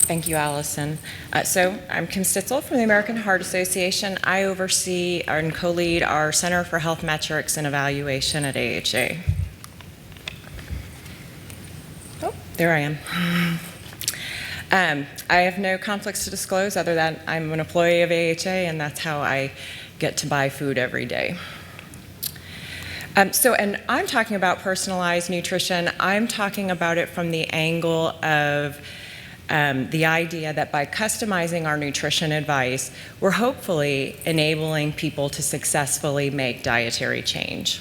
Thank you, Allison. So I'm Kim Stitzel from the American Heart Association. I oversee and co-lead our Center for Health Metrics and Evaluation at AHA. Oh, there I am. I have no conflicts to disclose other than I'm an employee of AHA, and that's how I get to buy food every day. And I'm talking about personalized nutrition. I'm talking about it from the angle of the idea that by customizing our nutrition advice, we're hopefully enabling people to successfully make dietary change.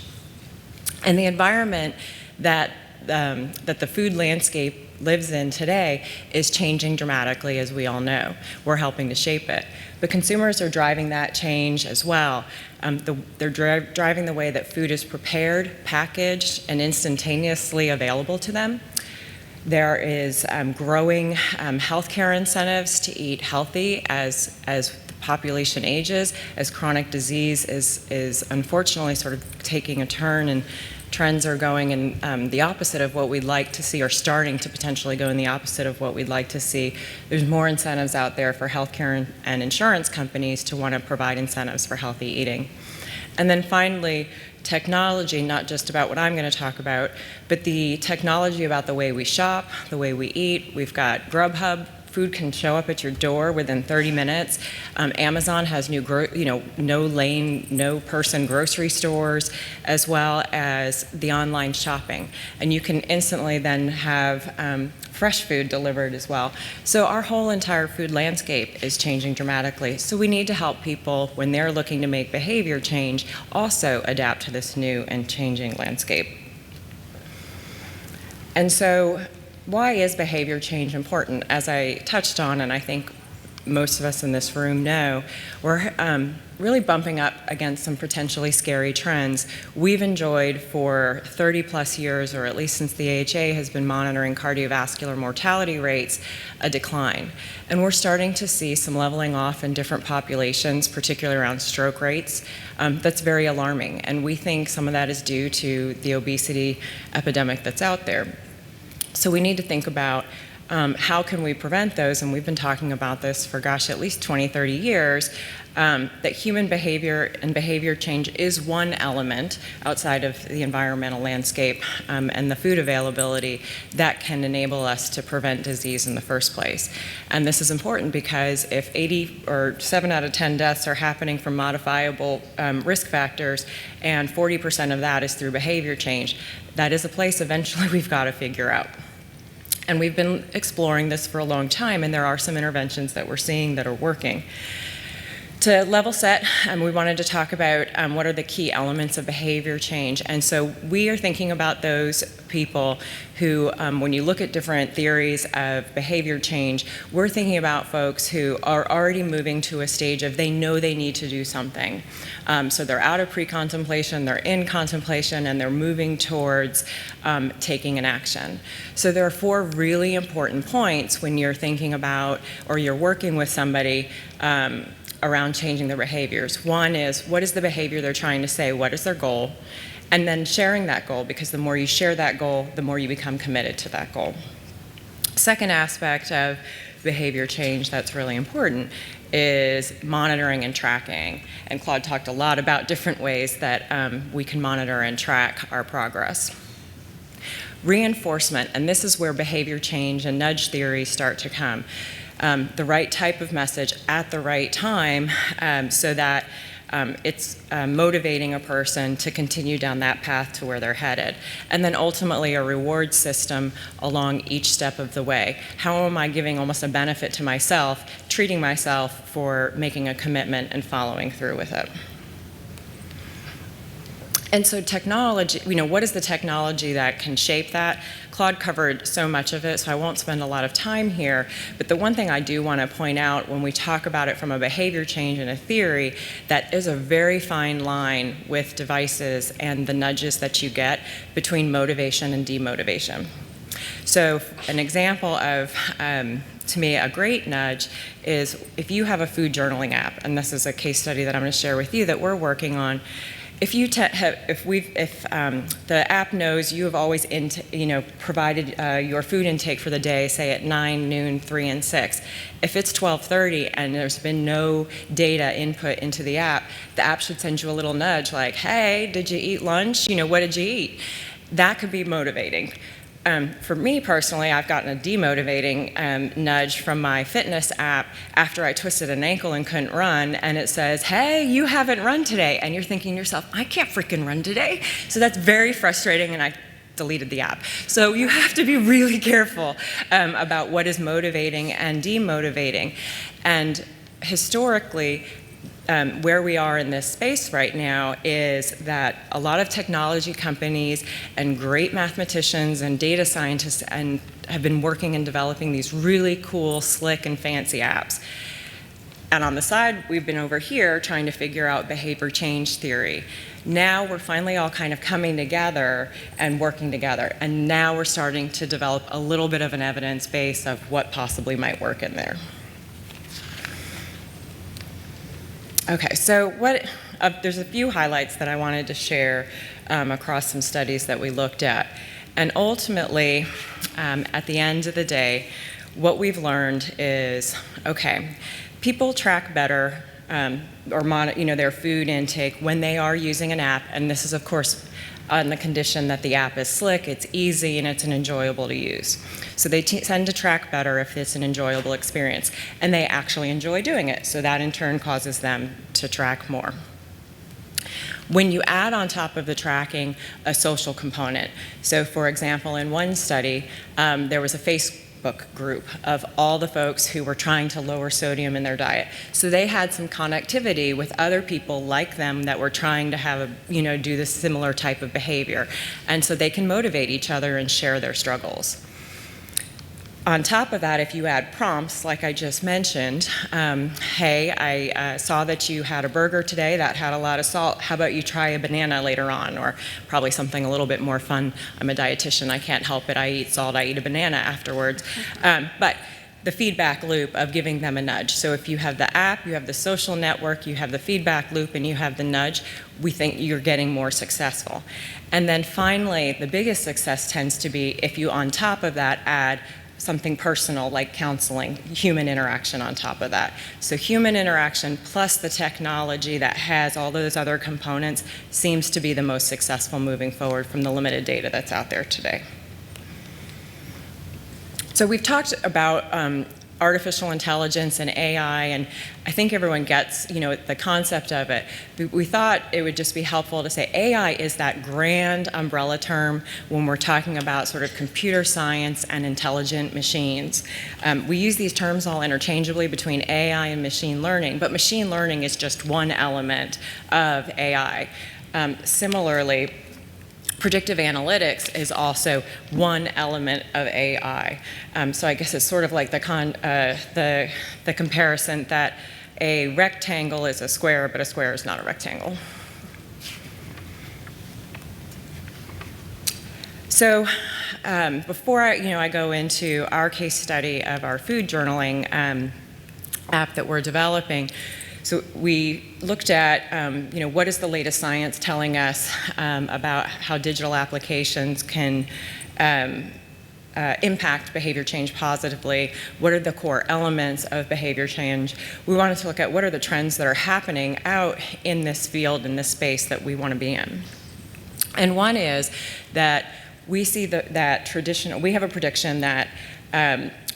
And the environment that the food landscape lives in today is changing dramatically, as we all know. We're helping to shape it. But consumers are driving that change as well. They're driving the way that food is prepared, packaged, and instantaneously available to them. There is growing healthcare incentives to eat healthy as the population ages, as chronic disease is unfortunately sort of taking a turn, and trends are going in the opposite of what we'd like to see, or starting to potentially go in the opposite of what we'd like to see. There's more incentives out there for healthcare and insurance companies to want to provide incentives for healthy eating. And then finally, technology, not just about what I'm going to talk about, but the technology about the way we shop, the way we eat. We've got Grubhub. Food can show up at your door within 30 minutes. Amazon has new, no lane, no person grocery stores, as well as the online shopping. And you can instantly then have fresh food delivered as well. So our whole entire food landscape is changing dramatically. So we need to help people, when they're looking to make behavior change, also adapt to this new and changing landscape. And so, why is behavior change important? As I touched on, and I think most of us in this room know, we're really bumping up against some potentially scary trends. We've enjoyed for 30 plus years, or at least since the AHA has been monitoring cardiovascular mortality rates, a decline. And we're starting to see some leveling off in different populations, particularly around stroke rates. That's very alarming. And we think some of that is due to the obesity epidemic that's out there. So we need to think about how can we prevent those, and we've been talking about this for, at least 20, 30 years, that human behavior and behavior change is one element outside of the environmental landscape and the food availability that can enable us to prevent disease in the first place. And this is important because if 7 out of 10 deaths are happening from modifiable risk factors, and 40% of that is through behavior change, that is a place eventually we've got to figure out. And we've been exploring this for a long time, and there are some interventions that we're seeing that are working. To level set, we wanted to talk about what are the key elements of behavior change. And so we are thinking about those people who, when you look at different theories of behavior change, we're thinking about folks who are already moving to a stage of they know they need to do something. So they're out of pre-contemplation, they're in contemplation, and they're moving towards taking an action. So there are 4 really important points when you're thinking about, or you're working with somebody around changing their behaviors. One is, what is the behavior they're trying to say? What is their goal? And then sharing that goal, because the more you share that goal, the more you become committed to that goal. Second aspect of behavior change that's really important is monitoring and tracking. And Claude talked a lot about different ways that we can monitor and track our progress. Reinforcement, and this is where behavior change and nudge theory start to come. The right type of message at the right time so that it's motivating a person to continue down that path to where they're headed. And then ultimately a reward system along each step of the way. How am I giving almost a benefit to myself, treating myself for making a commitment and following through with it? And so technology, what is the technology that can shape that? Claude covered so much of it, so I won't spend a lot of time here. But the one thing I do want to point out when we talk about it from a behavior change and a theory, that is a very fine line with devices and the nudges that you get between motivation and demotivation. So an example of, to me, a great nudge is if you have a food journaling app, and this is a case study that I'm going to share with you that we're working on. if the app knows you have always provided your food intake for the day, say at 9, noon, 3, and 6, if it's 12:30 and there's been no data input into the app should send you a little nudge like, hey, did you eat lunch? What did you eat? That could be motivating. For me personally, I've gotten a demotivating nudge from my fitness app after I twisted an ankle and couldn't run, and it says, hey, you haven't run today. And you're thinking to yourself, I can't freaking run today. So that's very frustrating, and I deleted the app. So you have to be really careful about what is motivating and demotivating. And historically, where we are in this space right now is that a lot of technology companies and great mathematicians and data scientists have been working and developing these really cool, slick, and fancy apps. And on the side, we've been over here trying to figure out behavior change theory. Now we're finally all kind of coming together and working together. And now we're starting to develop a little bit of an evidence base of what possibly might work in there. Okay, so there's a few highlights that I wanted to share across some studies that we looked at. And ultimately, at the end of the day, what we've learned is, okay, people track better their food intake when they are using an app, and this is, of course, on the condition that the app is slick, it's easy, and it's enjoyable to use. So they tend to track better if it's an enjoyable experience, and they actually enjoy doing it, so that in turn causes them to track more. When you add on top of the tracking a social component, so for example, in one study, there was a Facebook group of all the folks who were trying to lower sodium in their diet. So they had some connectivity with other people like them that were trying to do this similar type of behavior. And so they can motivate each other and share their struggles. On top of that, if you add prompts, like I just mentioned, hey, I saw that you had a burger today that had a lot of salt. How about you try a banana later on? Or probably something a little bit more fun. I'm a dietitian. I can't help it. I eat salt. I eat a banana afterwards. But the feedback loop of giving them a nudge. So if you have the app, you have the social network, you have the feedback loop, and you have the nudge, we think you're getting more successful. And then finally, the biggest success tends to be if you, on top of that, add something personal like counseling, human interaction on top of that. So human interaction plus the technology that has all those other components seems to be the most successful moving forward from the limited data that's out there today. So we've talked about artificial intelligence and AI, and I think everyone gets, the concept of it. We thought it would just be helpful to say AI is that grand umbrella term when we're talking about sort of computer science and intelligent machines. We use these terms all interchangeably between AI and machine learning, but machine learning is just one element of AI. Similarly, predictive analytics is also one element of AI. So I guess it's sort of like the comparison that a rectangle is a square, but a square is not a rectangle. So before I go into our case study of our food journaling app that we're developing, so we looked at, what is the latest science telling us about how digital applications can impact behavior change positively? What are the core elements of behavior change? We wanted to look at what are the trends that are happening out in this field, in this space that we want to be in. And one is that we see we have a prediction that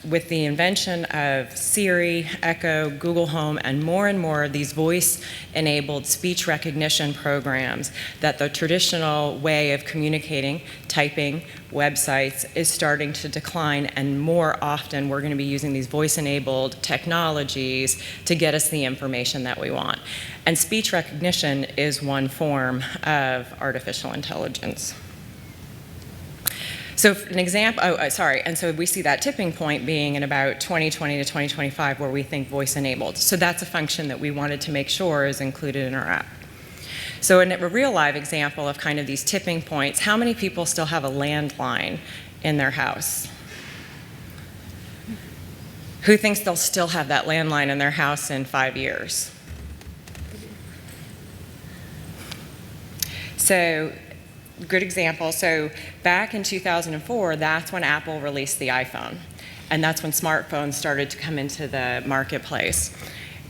with the invention of Siri, Echo, Google Home, and more of these voice-enabled speech recognition programs, that the traditional way of communicating, typing, websites is starting to decline, and more often we're going to be using these voice-enabled technologies to get us the information that we want. And speech recognition is one form of artificial intelligence. So an example, and so we see that tipping point being in about 2020 to 2025 where we think voice enabled. So that's a function that we wanted to make sure is included in our app. So in a real live example of kind of these tipping points, how many people still have a landline in their house? Who thinks they'll still have that landline in their house in 5 years? So, good example. So, back in 2004, that's when Apple released the iPhone. And that's when smartphones started to come into the marketplace.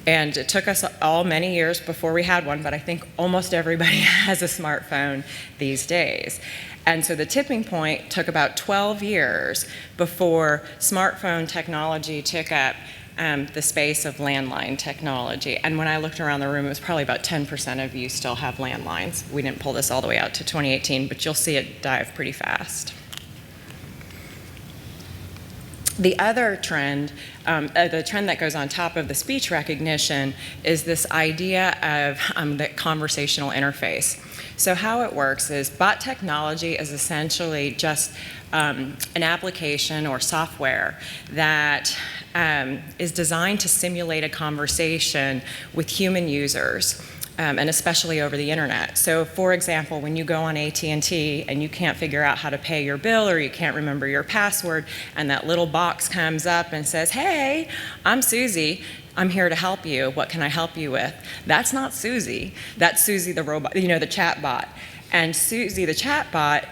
And it took us all many years before we had one, but I think almost everybody has a smartphone these days. And so the tipping point took about 12 years before smartphone technology took up the space of landline technology. And when I looked around the room, it was probably about 10% of you still have landlines. We didn't pull this all the way out to 2018, but you'll see it dive pretty fast. The other trend, the trend that goes on top of the speech recognition, is this idea of the conversational interface. So how it works is bot technology is essentially just an application or software that is designed to simulate a conversation with human users. And especially over the internet. So for example, when you go on AT&T and you can't figure out how to pay your bill or you can't remember your password and that little box comes up and says, hey, I'm Susie, I'm here to help you, what can I help you with? That's not Susie, that's Susie the robot, the chat bot. And Susie the chat bot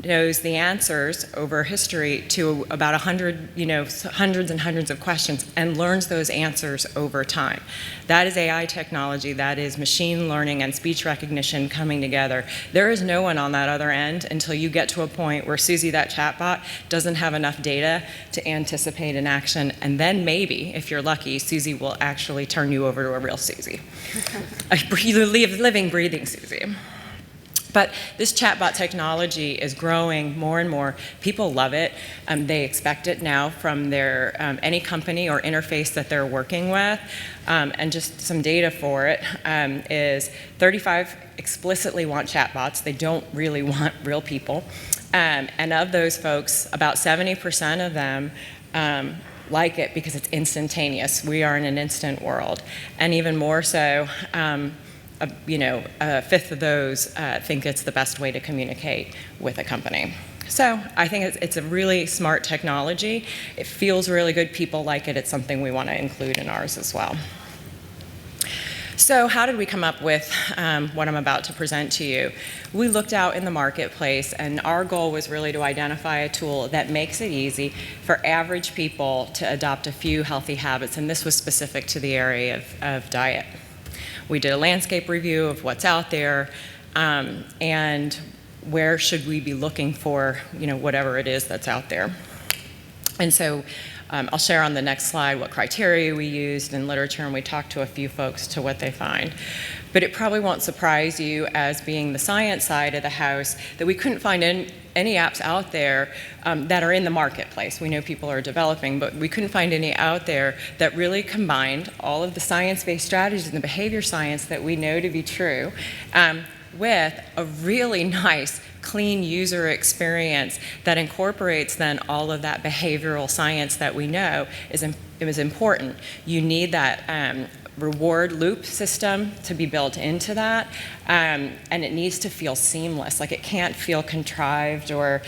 knows the answers over history to about 100, hundreds and hundreds of questions and learns those answers over time. That is AI technology, that is machine learning and speech recognition coming together. There is no one on that other end until you get to a point where Susie, that chatbot, doesn't have enough data to anticipate an action, and then maybe, if you're lucky, Susie will actually turn you over to a real Susie. A living, breathing Susie. But this chatbot technology is growing more and more. People love it. They expect it now from their any company or interface that they're working with. And just some data for it is 35 explicitly want chatbots. They don't really want real people. And of those folks, about 70% of them like it because it's instantaneous. We are in an instant world. And even more so, a fifth of those think it's the best way to communicate with a company. So I think it's a really smart technology. It feels really good. People like it. It's something we want to include in ours as well. So how did we come up with what I'm about to present to you? We looked out in the marketplace, and our goal was really to identify a tool that makes it easy for average people to adopt a few healthy habits, and this was specific to the area of diet. We did a landscape review of what's out there and where should we be looking for, whatever it is that's out there. And so I'll share on the next slide what criteria we used in literature, and we talked to a few folks to what they find. But it probably won't surprise you, as being the science side of the house, that we couldn't find any apps out there that are in the marketplace. We know people are developing, but we couldn't find any out there that really combined all of the science-based strategies and the behavior science that we know to be true with a really nice, clean user experience that incorporates then all of that behavioral science that we know is important. You need that reward loop system to be built into that, and it needs to feel seamless. Like, it can't feel contrived or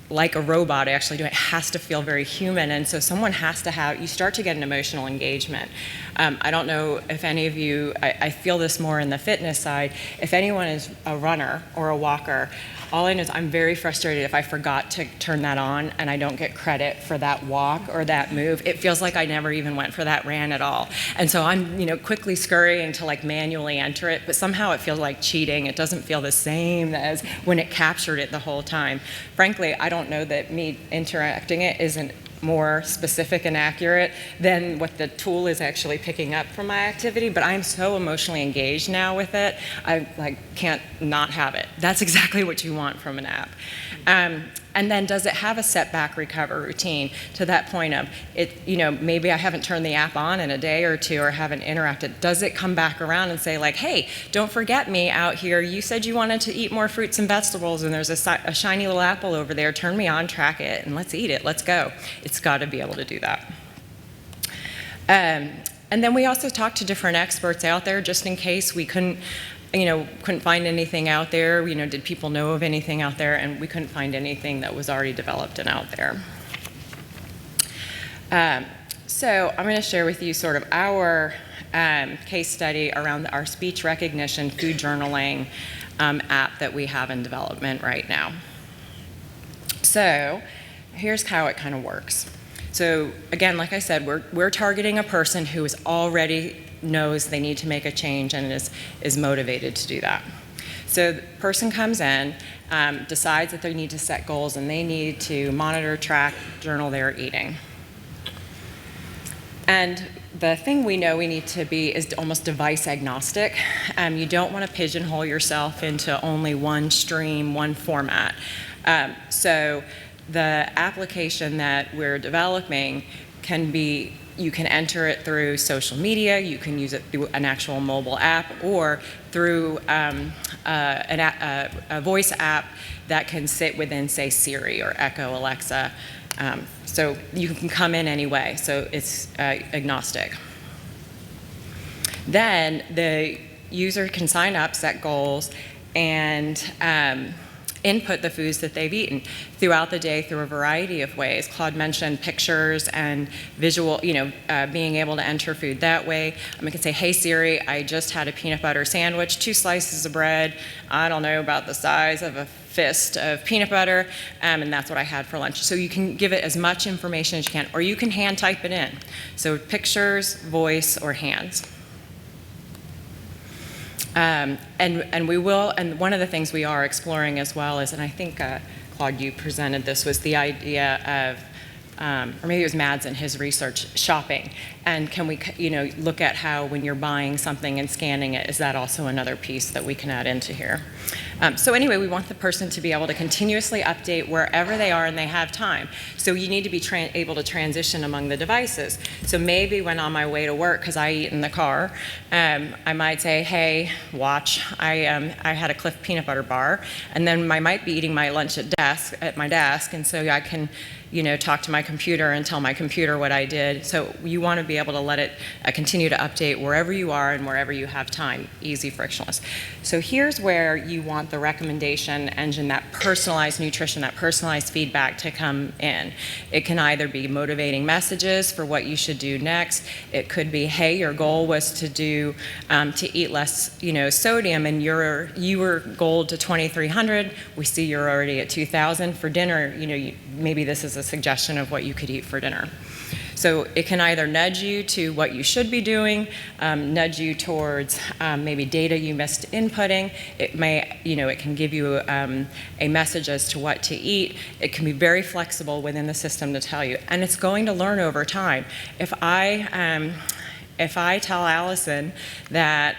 like a robot actually doing it. It has to feel very human, and so someone has to have, you start to get an emotional engagement. I don't know if any of you, I feel this more in the fitness side, if anyone is a runner or a walker, all I know is I'm very frustrated if I forgot to turn that on and I don't get credit for that walk or that move. It feels like I never even went for that ran at all. And so I'm quickly scurrying to manually enter it, but somehow it feels like cheating. It doesn't feel the same as when it captured it the whole time. Frankly, I don't know that me interacting it isn't more specific and accurate than what the tool is actually picking up from my activity, but I'm so emotionally engaged now with it, I can't not have it. That's exactly what you want from an app. And then, does it have a setback recover routine to that point of it? Maybe I haven't turned the app on in a day or two or haven't interacted. Does it come back around and say hey, don't forget me out here. You said you wanted to eat more fruits and vegetables, and there's a shiny little apple over there. Turn me on, track it, and let's eat it. Let's go. It's got to be able to do that. And then we also talked to different experts out there, just in case we couldn't find anything out there. Did people know of anything out there? And we couldn't find anything that was already developed and out there. So I'm going to share with you sort of our case study around our speech recognition food journaling app that we have in development right now. So here's how it kind of works. So again, like I said, we're targeting a person who is already knows they need to make a change and is motivated to do that. So the person comes in, decides that they need to set goals and they need to monitor, track, journal their eating. And the thing we know we need to be is almost device agnostic. You don't want to pigeonhole yourself into only one stream, one format. So the application that we're developing can be, you can enter it through social media, you can use it through an actual mobile app, or through a voice app that can sit within, say, Siri or Echo, Alexa. So you can come in anyway, so it's agnostic. Then the user can sign up, set goals, and input the foods that they've eaten throughout the day through a variety of ways. Claude mentioned pictures and visual, being able to enter food that way. I can say, hey Siri, I just had a peanut butter sandwich, 2 slices of bread, I don't know, about the size of a fist of peanut butter, and that's what I had for lunch. So you can give it as much information as you can, or you can hand type it in. So pictures, voice, or hands. And we will, and one of the things we are exploring as well is, and I think Claude, you presented this, was the idea of, or maybe it was Mads in his research, shopping. And can we, look at how when you're buying something and scanning it, is that also another piece that we can add into here? So anyway, we want the person to be able to continuously update wherever they are and they have time. So you need to be able to transition among the devices. So maybe when on my way to work, because I eat in the car, I might say, hey, watch, I had a Cliff peanut butter bar, and then I might be eating my lunch at my desk, and so I can talk to my computer and tell my computer what I did. So you want to be able to let it continue to update wherever you are and wherever you have time, easy, frictionless. So here's where you want the recommendation engine, that personalized nutrition, that personalized feedback to come in. It can either be motivating messages for what you should do next. It could be, hey, your goal was to do, to eat less, sodium, and you were goaled to 2,300. We see you're already at 2,000 for dinner. Maybe this is a suggestion of what you could eat for dinner. So it can either nudge you to what you should be doing, nudge you towards maybe data you missed inputting. It may, it can give you a message as to what to eat. It can be very flexible within the system to tell you, and it's going to learn over time. If I tell Allison that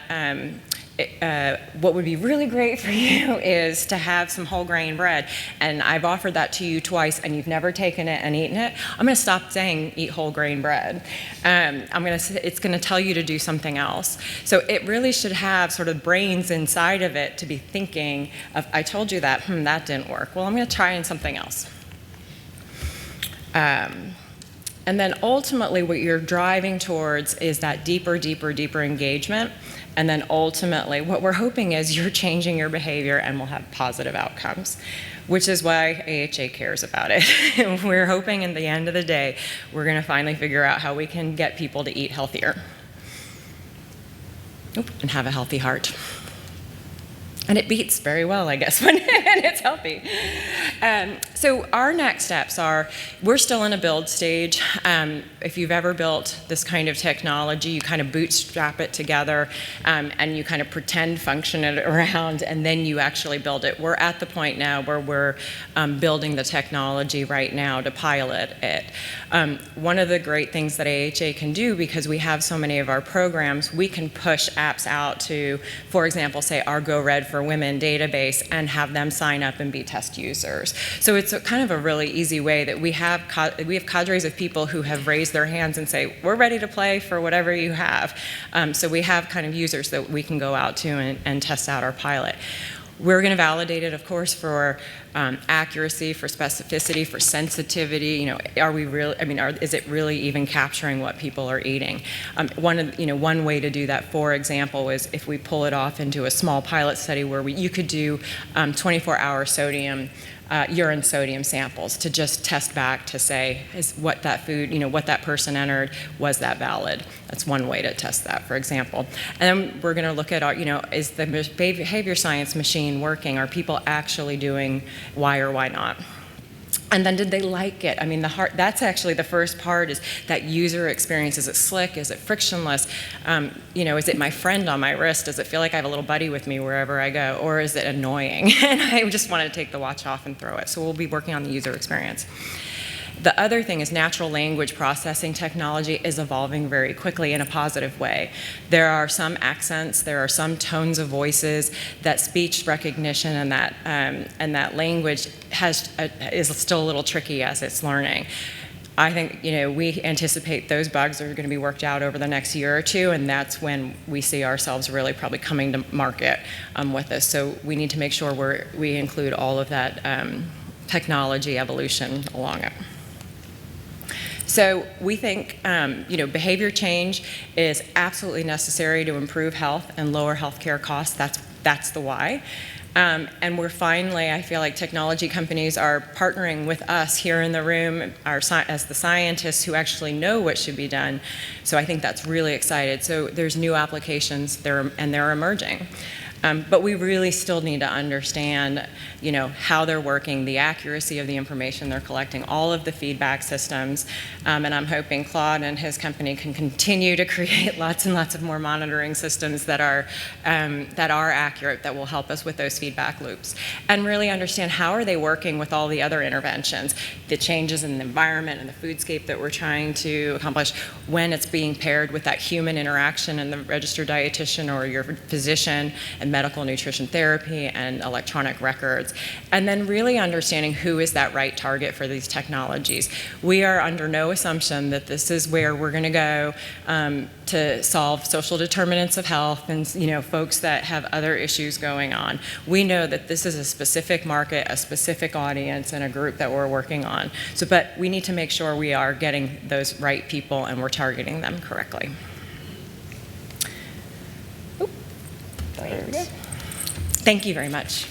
what would be really great for you is to have some whole grain bread, and I've offered that to you twice and you've never taken it and eaten it, I'm going to stop saying eat whole grain bread. It's going to tell you to do something else. So it really should have sort of brains inside of it to be thinking of, I told you that, that didn't work. Well, I'm going to try something else. And then ultimately what you're driving towards is that deeper engagement. And then ultimately, what we're hoping is you're changing your behavior and will have positive outcomes, which is why AHA cares about it. We're hoping in the end of the day, we're going to finally figure out how we can get people to eat healthier. And have a healthy heart. And it beats very well, I guess, when it's healthy. So our next steps are, we're still in a build stage. If you've ever built this kind of technology, you kind of bootstrap it together and you kind of pretend function it around, and then you actually build it. We're at the point now where we're building the technology right now to pilot it. One of the great things that AHA can do, because we have so many of our programs, we can push apps out to, for example, say our Go Red for Women database and have them sign up and be test users. So it's kind of a really easy way that we have cadres of people who have raised their hands and say, we're ready to play for whatever you have. So we have kind of users that we can go out to and test out our pilot. We're going to validate it, of course, for accuracy, for specificity, for sensitivity. Are we really? Is it really even capturing what people are eating? One way to do that, for example, is if we pull it off into a small pilot study where you could do 24-hour sodium urine sodium samples to just test back to say, is what that food, what that person entered, was that valid? That's one way to test that, for example. And then we're going to look at, is the behavior science machine working? Are people actually doing why or why not? And then did they like it? I mean, that's actually the first part, is that user experience. Is it slick? Is it frictionless? Is it my friend on my wrist? Does it feel like I have a little buddy with me wherever I go? Or is it annoying? And I just want to take the watch off and throw it. So we'll be working on the user experience. The other thing is natural language processing technology is evolving very quickly in a positive way. There are some accents, there are some tones of voices, that speech recognition and that language is still a little tricky as it's learning. I think we anticipate those bugs are going to be worked out over the next year or two, and that's when we see ourselves really probably coming to market with this. So we need to make sure we include all of that technology evolution along it. So we think behavior change is absolutely necessary to improve health and lower healthcare costs. That's the why. And we're finally, I feel like technology companies are partnering with us here in the room as the scientists who actually know what should be done. So I think that's really exciting. So there's new applications and they're emerging. But we really still need to understand, how they're working, the accuracy of the information they're collecting, all of the feedback systems. And I'm hoping Claude and his company can continue to create lots and lots of more monitoring systems that are accurate, that will help us with those feedback loops. And really understand, how are they working with all the other interventions, the changes in the environment and the foodscape that we're trying to accomplish, when it's being paired with that human interaction and the registered dietitian or your physician, and medical nutrition therapy and electronic records, and then really understanding who is that right target for these technologies. We are under no assumption that this is where we're going to go to solve social determinants of health and folks that have other issues going on. We know that this is a specific market, a specific audience, and a group that we're working on. But we need to make sure we are getting those right people and we're targeting them correctly. There we go. Thank you very much.